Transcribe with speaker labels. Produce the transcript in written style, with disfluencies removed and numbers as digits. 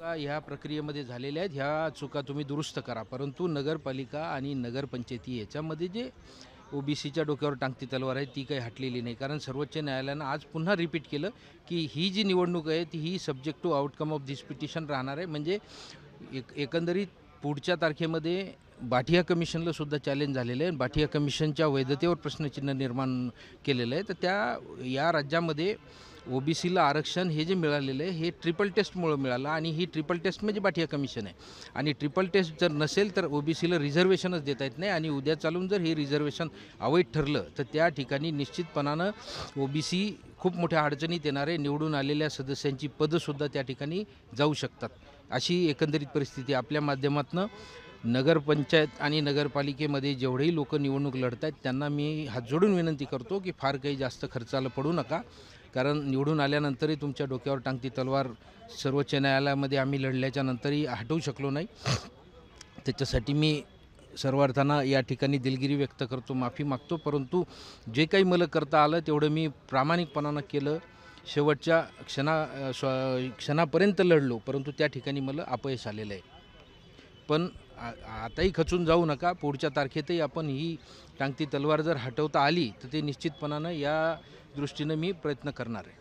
Speaker 1: चुका ह्या प्रक्रियेमध्ये झालेल्या आहेत, ह्या चुका तुम्ही दुरुस्त करा. परंतु नगरपालिका आणि नगरपंचायती याच्यामध्ये जे ओबीसीच्या डोक्यावर टांगती तलवार आहे ती काही हटलेली नाही. कारण सर्वोच्च न्यायालयानं आज पुन्हा रिपीट केलं की ही जी निवडणूक आहे ती ही subject to outcome of this petition राहणार आहे. म्हणजे एकंदरीत पुढच्या तारखेमध्ये बाठिया कमिशनला सुद्धा चॅलेंज झालेलं आहे. बाठिया कमिशनच्या वैधतेवर प्रश्नचिन्ह निर्माण केलेलं आहे. तर या राज्यामध्ये ओबीसीला आरक्षण हे जे मिळालेलं आहे हे ट्रिपल टेस्टमुळं मिळालं आणि ही ट्रिपल टेस्ट म्हणजे बाठिया कमिशन आहे. आणि ट्रिपल टेस्ट जर नसेल तर ओबीसीला रिझर्वेशनच देता येत नाही. आणि उद्या चालून जर हे रिझर्वेशन अवैध ठरलं तर त्या ठिकाणी निश्चितपणानं ओबीसी खूप मोठ्या अडचणीत येणारे निवडून आलेल्या सदस्यांची पदंसुद्धा त्या ठिकाणी जाऊ शकतात. अशी एकंदरीत परिस्थिती आपल्या माध्यमातून नगरपंचायत आणि नगरपालिकेमध्ये जेवढेही लोक निवडणूक लढत आहेत त्यांना मी हात जोडून विनंती करतो की फार काही जास्त खर्चाला पडू नका. कारण निवडून आल्यानंतरही तुमच्या डोक्यावर टांगती तलवार सर्वोच्च न्यायालयामध्ये आम्ही लढल्याच्या नंतरही हटवू शकलो नाही. त्याच्यासाठी मी सर्वार्थानं या ठिकाणी दिलगिरी व्यक्त करतो, माफी मागतो. परंतु जे काही मला करता आलं तेवढं मी प्रामाणिकपणानं केलं. शेवटच्या क्षणापर्यंत लढलो, परंतु त्या ठिकाणी मला अपयश आलेलं आहे. पण आताही खचून जाऊ नका. पुढच्या तारखेतही आपण ही टांगती तलवार जर हटवता आली तर ते निश्चितपणानं या दृष्टीनं मी प्रयत्न करणार आहे.